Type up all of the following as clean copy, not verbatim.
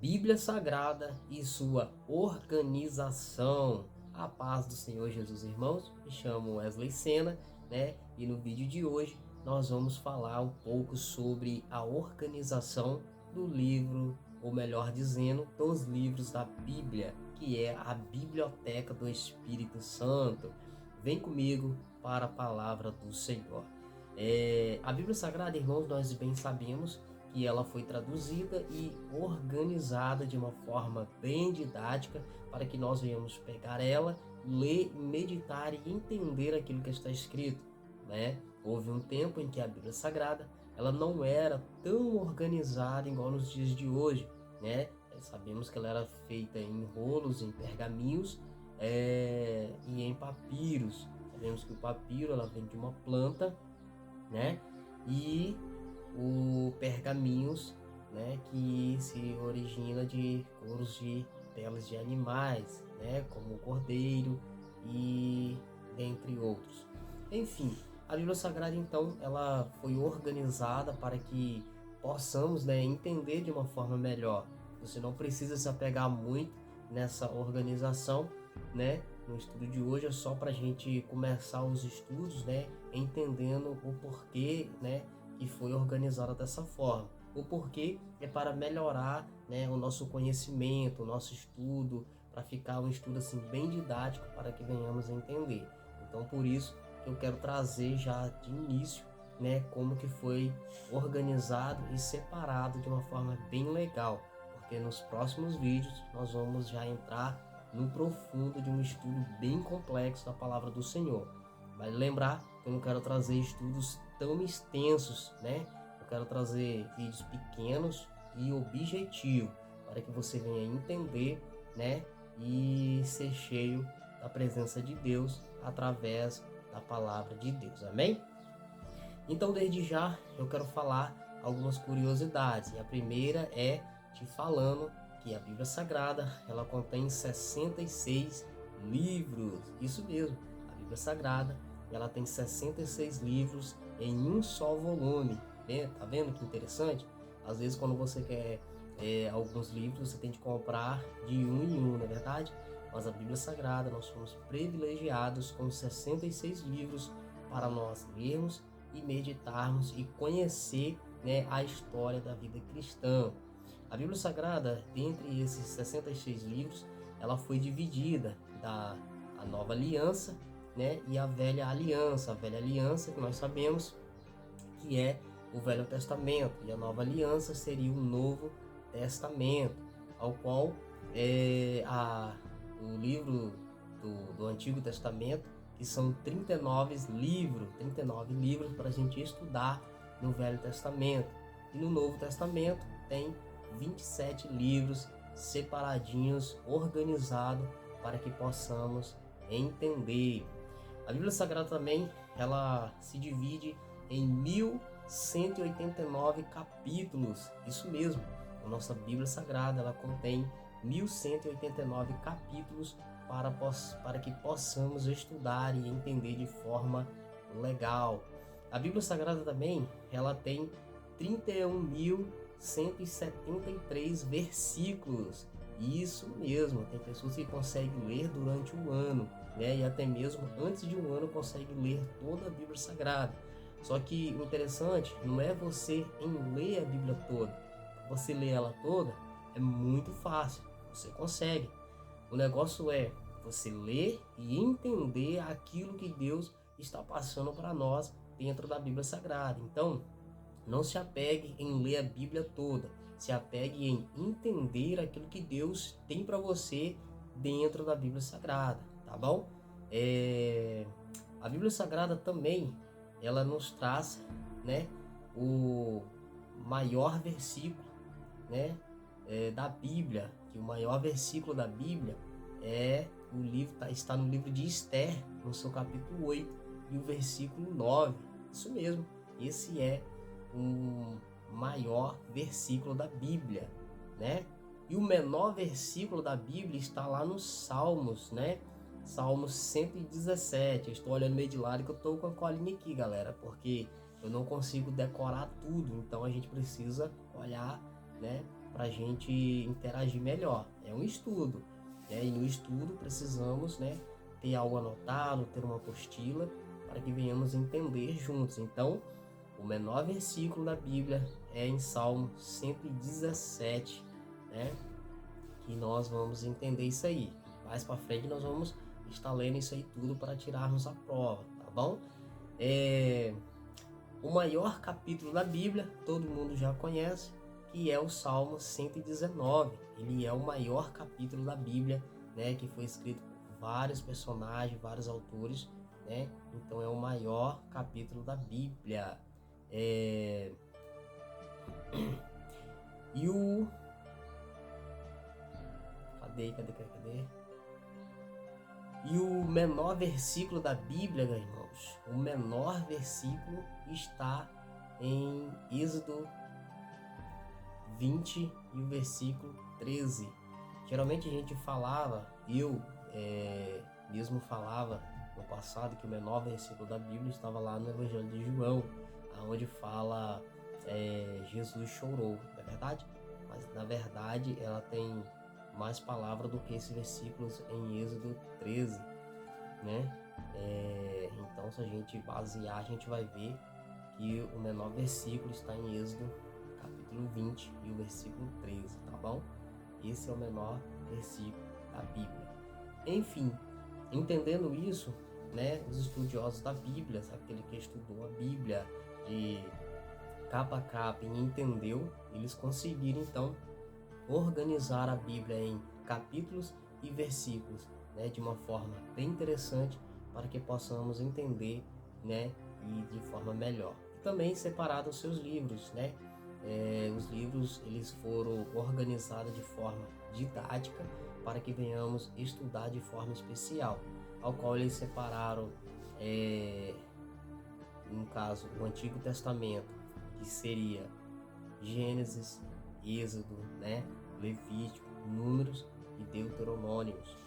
Bíblia Sagrada e sua organização. A paz do Senhor Jesus, irmãos. Me chamo Wesley Sena, né? E no vídeo de hoje nós vamos falar um pouco sobre a organização do livro, ou melhor dizendo, dos livros da Bíblia, que é a Biblioteca do Espírito Santo. Vem comigo para a palavra do Senhor. A Bíblia Sagrada, irmãos, nós bem sabemos que ela foi traduzida e organizada de uma forma bem didática para que nós venhamos pegar ela, ler, meditar e entender aquilo que está escrito, né? Houve um tempo em que a Bíblia Sagrada ela não era tão organizada igual nos dias de hoje, né? Sabemos que ela era feita em rolos, em pergaminhos e em papiros. Sabemos que o papiro ela vem de uma planta, né? E o pergaminhos, né, que se origina de couros de peles de animais, né, como o cordeiro e dentre outros. Enfim, a Bíblia Sagrada então ela foi organizada para que possamos, né, entender de uma forma melhor. Você não precisa se apegar muito nessa organização, né? No estudo de hoje é só para a gente começar os estudos, né, entendendo o porquê, né, que foi organizada dessa forma. O porquê é para melhorar, né, o nosso conhecimento, o nosso estudo, para ficar um estudo assim bem didático para que venhamos a entender. Então por isso que eu quero trazer já de início, né, como que foi organizado e separado de uma forma bem legal, porque nos próximos vídeos nós vamos já entrar no profundo de um estudo bem complexo da palavra do Senhor. Vale lembrar que eu não quero trazer estudos tão extensos, né? Eu quero trazer vídeos pequenos e objetivos para que você venha entender, né? E ser cheio da presença de Deus através da palavra de Deus. Amém? Então, desde já, eu quero falar algumas curiosidades. E a primeira é te falando que a Bíblia Sagrada, ela contém 66 livros. Isso mesmo, a Bíblia Sagrada, ela tem 66 livros em um só volume. Tá vendo que interessante? Às vezes, quando você quer alguns livros, você tem que comprar de um em um, não é verdade? Mas a Bíblia Sagrada, nós somos privilegiados com 66 livros para nós lermos e meditarmos e conhecer, né, a história da vida cristã. A Bíblia Sagrada, dentre esses 66 livros, ela foi dividida da a Nova Aliança, né, e a Velha Aliança. A Velha Aliança, que nós sabemos que é o Velho Testamento, e a Nova Aliança seria o Novo Testamento, ao qual o livro do Antigo Testamento, que são 39 livros para a gente estudar no Velho Testamento. E no Novo Testamento tem 27 livros separadinhos, organizados para que possamos entender. A Bíblia Sagrada também, ela se divide em 1189 capítulos. Isso mesmo, a nossa Bíblia Sagrada, ela contém 1189 capítulos para que possamos estudar e entender de forma legal. A Bíblia Sagrada também, ela tem 31.173 versículos. Isso mesmo, tem pessoas que conseguem ler durante um ano, né? E até mesmo antes de um ano conseguem ler toda a Bíblia Sagrada. Só que o interessante não é você em ler a Bíblia toda. Você ler ela toda é muito fácil, você consegue. O negócio é você ler e entender aquilo que Deus está passando para nós dentro da Bíblia Sagrada. Então, não se apegue em ler a Bíblia toda, se apegue em entender aquilo que Deus tem para você dentro da Bíblia Sagrada, tá bom? A Bíblia Sagrada também, ela nos traz, né, o maior versículo, né, da Bíblia, que o maior versículo da Bíblia está no livro de Esther, no seu capítulo 8, e o versículo 9. Isso mesmo, esse é o maior versículo da Bíblia, né? E o menor versículo da Bíblia está lá nos Salmos, né? Salmos 117. Eu estou olhando meio de lado que eu estou com a colinha aqui, galera, porque eu não consigo decorar tudo, então a gente precisa olhar, né, para a gente interagir melhor. É um estudo, né? E no estudo precisamos, né, ter algo anotado, ter uma apostila, para que venhamos entender juntos. Então, o menor versículo da Bíblia é em Salmo 117, né? Que nós vamos entender isso aí. Mais para frente nós vamos estar lendo isso aí tudo para tirarmos a prova, tá bom? O maior capítulo da Bíblia, todo mundo já conhece, que é o Salmo 119. Ele é o maior capítulo da Bíblia, né? Que foi escrito por vários personagens, vários autores, né? Então é o maior capítulo da Bíblia. E o... Cadê? E o menor versículo da Bíblia, meus irmãos, o menor versículo está em Êxodo 20 e o versículo 13. Geralmente a gente falava, eu mesmo falava no passado, que o menor versículo da Bíblia estava lá no Evangelho de João, onde fala Jesus chorou, não é verdade? Mas na verdade ela tem mais palavra do que esses versículos em Êxodo 13, né? Então, se a gente basear, a gente vai ver que o menor versículo está em Êxodo capítulo 20 e o versículo 13, tá bom? Esse é o menor versículo da Bíblia. Enfim, entendendo isso, né, os estudiosos da Bíblia, aquele que estudou a Bíblia de capa a capa e entendeu, eles conseguiram então organizar a Bíblia em capítulos e versículos, né, de uma forma bem interessante para que possamos entender, né, e de forma melhor. E também separar os seus livros, né? Os livros eles foram organizados de forma didática para que venhamos estudar de forma especial, ao qual eles separaram, no caso, o Antigo Testamento, que seria Gênesis, Êxodo, né, Levítico, Números e Deuteronômios,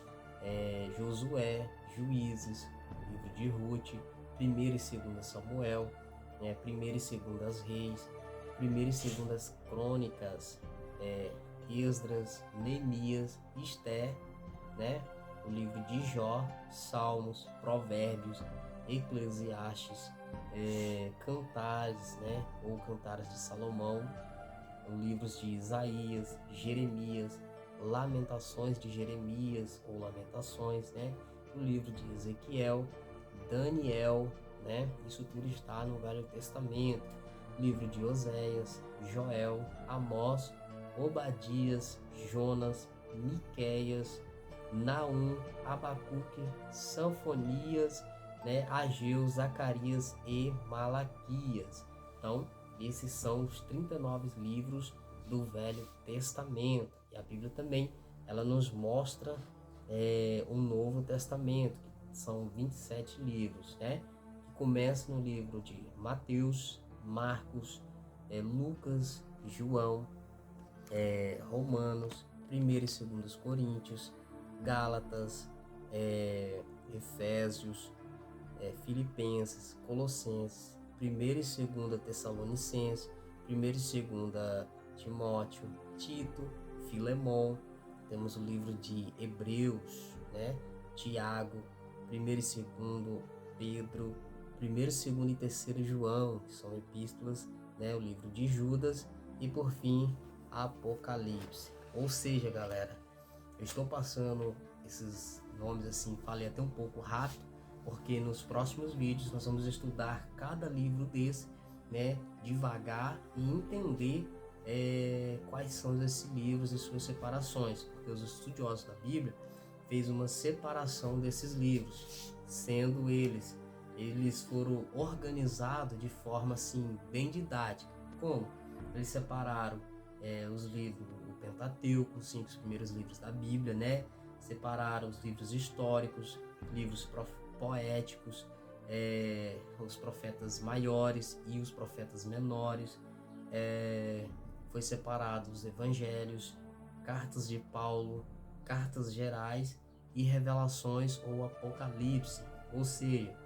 Josué, Juízes, livro de Ruth, 1º e 2º Samuel, 1º e 2º Reis, 1º e 2º Crônicas, Esdras, Neemias, Esther, né, o livro de Jó, Salmos, Provérbios, Eclesiastes, Cantares, né, ou Cantares de Salomão, os livros de Isaías, Jeremias, Lamentações de Jeremias ou Lamentações, né, o livro de Ezequiel, Daniel, né, isso tudo está no Velho Testamento, livro de Oséias, Joel, Amós, Obadias, Jonas, Miqueias, Naum, Abacuque, Sanfonias, né, Ageu, Zacarias e Malaquias. Então, esses são os 39 livros do Velho Testamento. E a Bíblia também, ela nos mostra o Novo Testamento, que são 27 livros, né? Que começa no livro de Mateus, Marcos, Lucas, João, Romanos, 1º e 2º Coríntios, Gálatas, Efésios, Filipenses, Colossenses, 1º e 2º Tessalonicenses, 1º e 2º Timóteo, Tito, Filemon, temos o livro de Hebreus, né? Tiago, 1º e 2º Pedro, 1º, 2º e 3º João, que são epístolas, né? O livro de Judas e por fim Apocalipse. Ou seja, galera, eu estou passando esses nomes assim, falei até um pouco rápido, porque nos próximos vídeos nós vamos estudar cada livro desse, né, devagar e entender quais são esses livros e suas separações, porque os estudiosos da Bíblia fez uma separação desses livros, sendo eles foram organizados de forma assim bem didática. Como? Eles separaram os livros, o Pentateuco, os 5 primeiros livros da Bíblia, né? Separaram os livros históricos, livros poéticos, os profetas maiores e os profetas menores, foi separado os evangelhos, cartas de Paulo, cartas gerais e revelações ou apocalipse. Ou seja,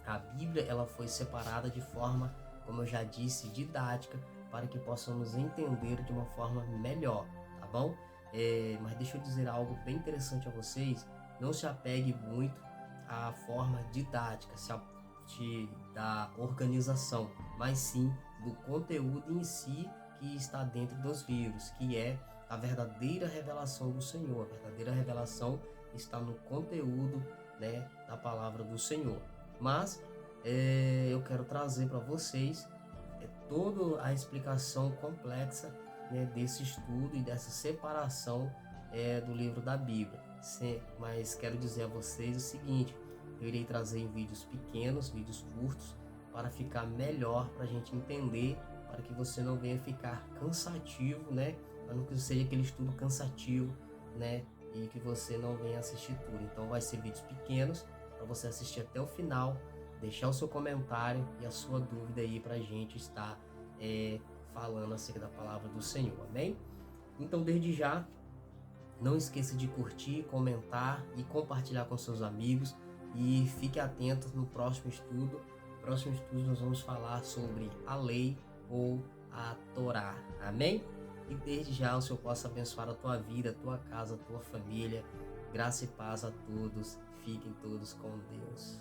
a Bíblia ela foi separada de forma, como eu já disse, didática, para que possamos entender de uma forma melhor, tá bom? Mas deixa eu dizer algo bem interessante a vocês: não se apegue muito à forma didática da organização, mas sim do conteúdo em si que está dentro dos livros, que é a verdadeira revelação do Senhor. A verdadeira revelação está no conteúdo, né, da palavra do Senhor. Mas eu quero trazer para vocês toda a explicação complexa, né, desse estudo e dessa separação do livro da Bíblia. Mas quero dizer a vocês o seguinte: eu irei trazer em vídeos pequenos, vídeos curtos, para ficar melhor, para a gente entender, para que você não venha ficar cansativo, né? Para não que seja aquele estudo cansativo, né? E que você não venha assistir tudo. Então vai ser vídeos pequenos para você assistir até o final, deixar o seu comentário e a sua dúvida aí para a gente estar falando acerca da palavra do Senhor, amém? Então, desde já, não esqueça de curtir, comentar e compartilhar com seus amigos, e fique atento no próximo estudo. No próximo estudo nós vamos falar sobre a lei ou a Torá, amém? E desde já o Senhor possa abençoar a tua vida, a tua casa, a tua família. Graça e paz a todos. Fiquem todos com Deus.